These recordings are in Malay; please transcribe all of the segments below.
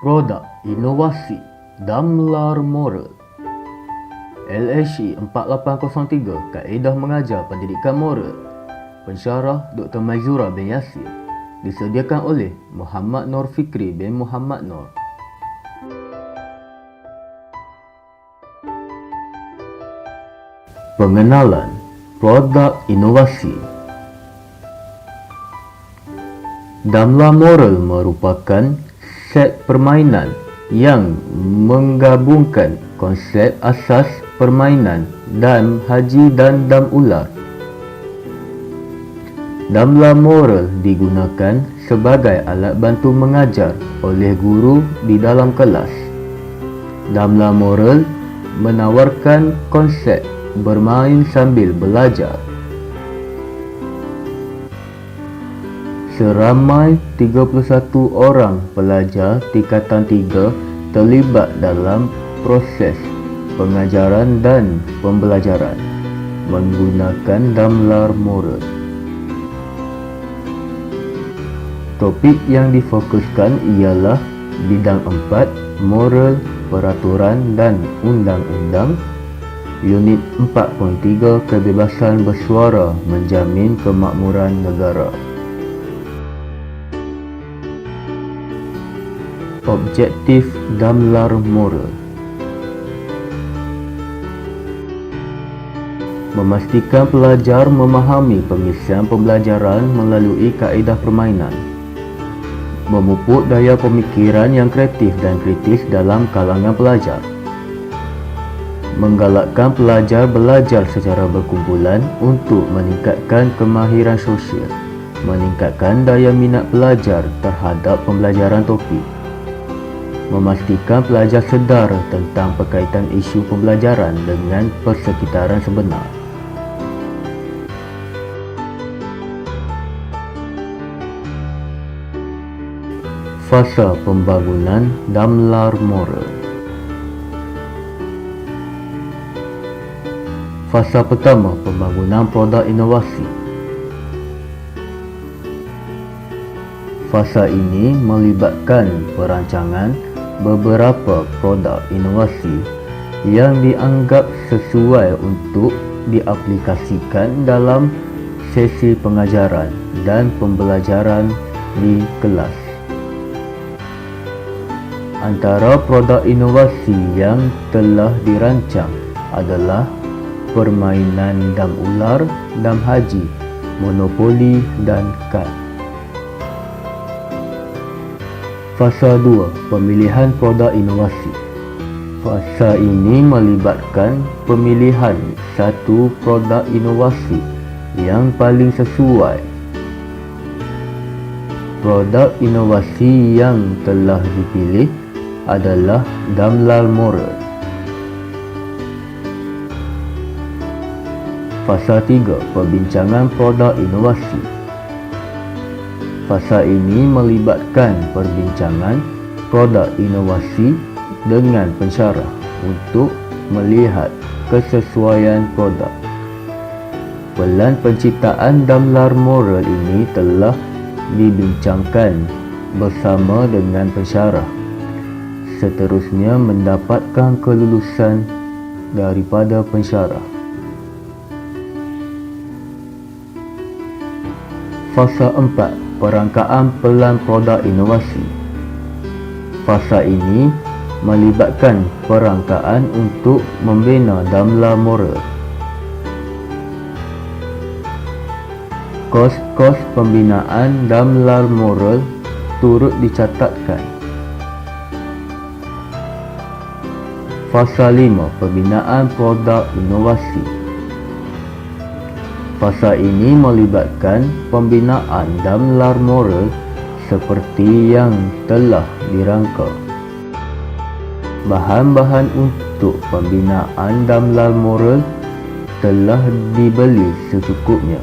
Produk Inovasi Damlar Moral LHE 4803 Kaedah Mengajar Pendidikan Moral. Pensyarah Dr. Maizura bin Yasir. Disediakan oleh Muhammad Nur Fikri bin Muhammad Nur. Pengenalan Produk Inovasi. Damlar Moral merupakan set permainan yang menggabungkan konsep asas permainan dam haji dan dam ular. Damlar Moral digunakan sebagai alat bantu mengajar oleh guru di dalam kelas. Damlar Moral menawarkan konsep bermain sambil belajar. Seramai 31 orang pelajar tingkatan 3 terlibat dalam proses pengajaran dan pembelajaran menggunakan Damlar Moral. Topik yang difokuskan ialah bidang 4, moral, peraturan dan undang-undang. Unit 4.3, kebebasan bersuara menjamin kemakmuran negara. Objektif Damlar Moral: memastikan pelajar memahami pengisian pembelajaran melalui kaedah permainan, memupuk daya pemikiran yang kreatif dan kritis dalam kalangan pelajar, menggalakkan pelajar belajar secara berkumpulan untuk meningkatkan kemahiran sosial, meningkatkan daya minat pelajar terhadap pembelajaran topik, memastikan pelajar sedar tentang berkaitan isu pembelajaran dengan persekitaran sebenar. Fasa pembangunan Damlar Moral. Fasa pertama, pembangunan produk inovasi. Fasa ini melibatkan perancangan beberapa produk inovasi yang dianggap sesuai untuk diaplikasikan dalam sesi pengajaran dan pembelajaran di kelas. Antara produk inovasi yang telah dirancang adalah permainan dam ular, dam haji, monopoli dan kad. Fasa 2, pemilihan produk inovasi. Fasa ini melibatkan pemilihan satu produk inovasi yang paling sesuai. Produk inovasi yang telah dipilih adalah Damlar Moral. Fasa 3, perbincangan produk inovasi. Fasa ini melibatkan perbincangan produk inovasi dengan pensyarah untuk melihat kesesuaian produk. Pelan penciptaan Damlar Moral ini telah dibincangkan bersama dengan pensyarah. Seterusnya mendapatkan kelulusan daripada pensyarah. Fasa 4, perangkaan pelan produk inovasi. Fasa ini melibatkan perangkaan untuk membina Damlar Moral. Kos-kos pembinaan Damlar Moral turut dicatatkan. Fasa 5, pembinaan produk inovasi. Fasa ini melibatkan pembinaan Damlar Moral seperti yang telah dirangka. Bahan-bahan untuk pembinaan Damlar Moral telah dibeli secukupnya.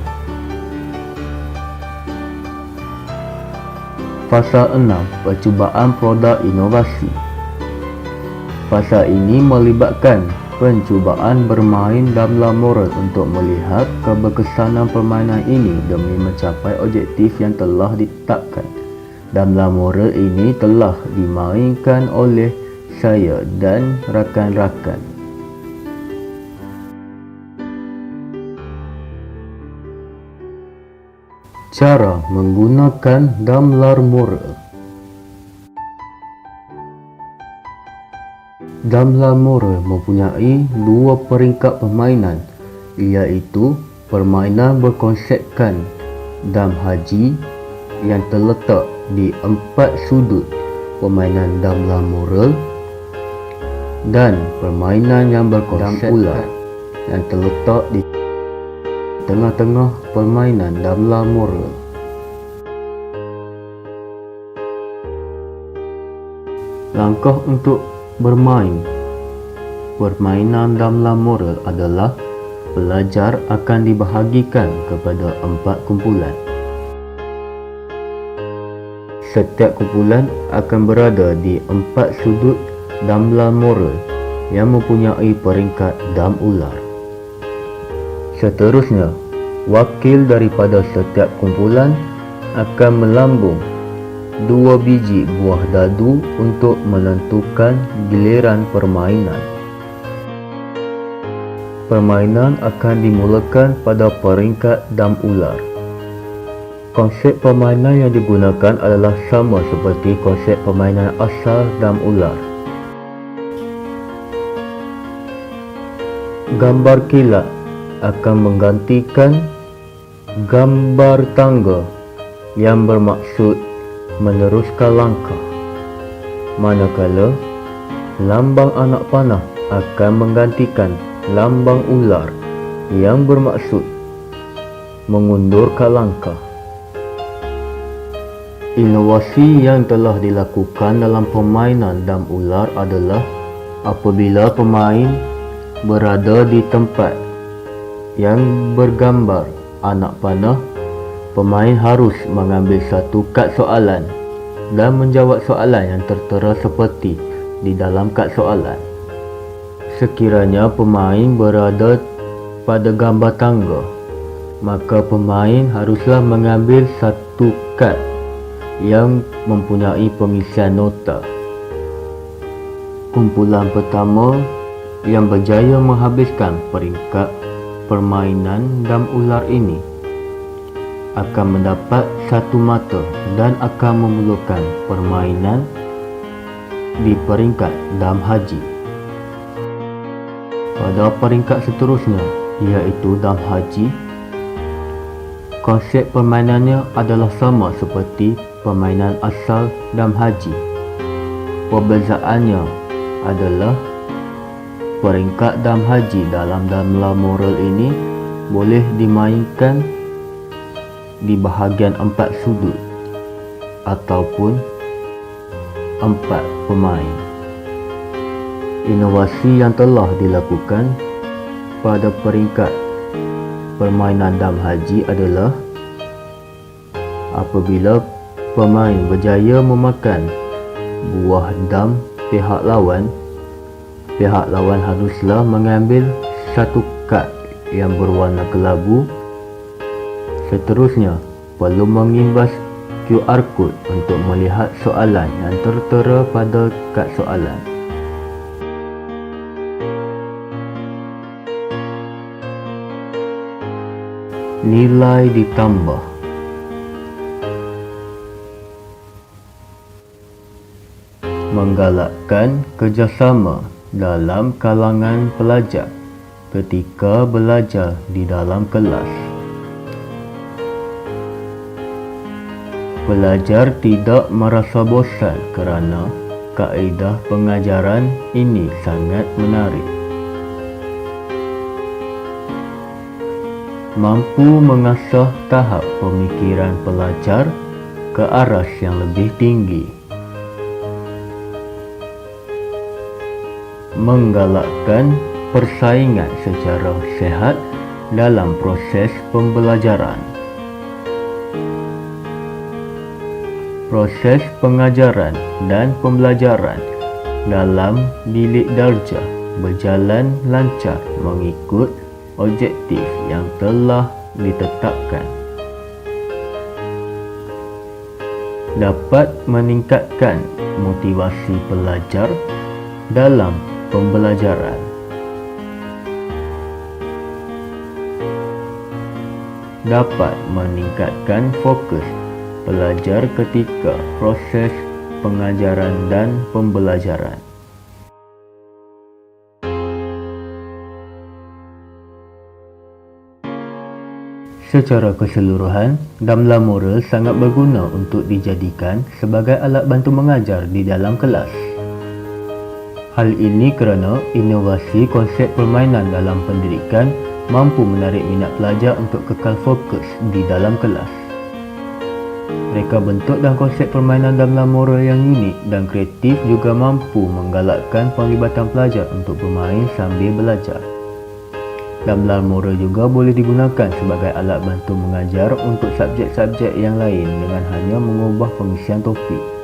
Fasa 6, percubaan produk inovasi. Fasa ini melibatkan pencubaan bermain Damlar Moral untuk melihat keberkesanan permainan ini demi mencapai objektif yang telah ditetapkan. Dalam moral ini telah dimainkan oleh saya dan rakan-rakan. Cara menggunakan damlar moral. Damlar moral mempunyai dua peringkat permainan, iaitu permainan berkonsepkan dam haji yang terletak di 4 sudut permainan damlar moral dan permainan yang berkonsep ular yang terletak di tengah-tengah permainan damlar moral. Langkah untuk bermain permainan damlar moral adalah pelajar akan dibahagikan kepada 4 kumpulan. Setiap kumpulan akan berada di 4 sudut damlar moral yang mempunyai peringkat dam ular. Seterusnya, wakil daripada setiap kumpulan akan melambung 2 biji buah dadu untuk menentukan giliran permainan. Permainan akan dimulakan pada peringkat dam ular. Konsep permainan yang digunakan adalah sama seperti konsep permainan asal dam ular. Gambar kilat akan menggantikan gambar tangga yang bermaksud meneruskan langkah, manakala lambang anak panah akan menggantikan lambang ular yang bermaksud mengundurkan langkah. Inovasi yang telah dilakukan dalam permainan dam ular adalah apabila pemain berada di tempat yang bergambar anak panah, pemain harus mengambil satu kad soalan dan menjawab soalan yang tertera seperti di dalam kad soalan. Sekiranya pemain berada pada gambar tangga, maka pemain haruslah mengambil satu kad yang mempunyai pengisian nota. Kumpulan pertama yang berjaya menghabiskan peringkat permainan dam ular ini akan mendapat 1 mata dan akan memulakan permainan di peringkat dam haji. Pada peringkat seterusnya, iaitu dam haji, konsep permainannya adalah sama seperti permainan asal dam haji. Perbezaannya adalah peringkat dam haji dalam damlar moral ini boleh dimainkan di bahagian 4 sudut ataupun 4 pemain. Inovasi yang telah dilakukan pada peringkat permainan dam haji adalah apabila pemain berjaya memakan buah dam pihak lawan haruslah mengambil satu kad yang berwarna kelabu. Seterusnya, perlu mengimbas QR code untuk melihat soalan yang tertera pada kad soalan. Nilai ditambah. Menggalakkan kerjasama dalam kalangan pelajar ketika belajar di dalam kelas. Pelajar tidak merasa bosan kerana kaedah pengajaran ini sangat menarik. Mampu mengasah tahap pemikiran pelajar ke aras yang lebih tinggi. Menggalakkan persaingan secara sehat dalam proses pembelajaran. Proses pengajaran dan pembelajaran dalam bilik darjah berjalan lancar mengikut objektif yang telah ditetapkan. dapat meningkatkan motivasi pelajar dalam pembelajaran. Dapat meningkatkan fokus pelajar ketika proses pengajaran dan pembelajaran. Secara keseluruhan, Damla Moral sangat berguna untuk dijadikan sebagai alat bantu mengajar di dalam kelas. Hal ini kerana inovasi konsep permainan dalam pendidikan mampu menarik minat pelajar untuk kekal fokus di dalam kelas. Reka bentuk dan konsep permainan Damla Moral yang unik dan kreatif juga mampu menggalakkan penglibatan pelajar untuk bermain sambil belajar. Damla Moral juga boleh digunakan sebagai alat bantu mengajar untuk subjek-subjek yang lain dengan hanya mengubah pengisian topik.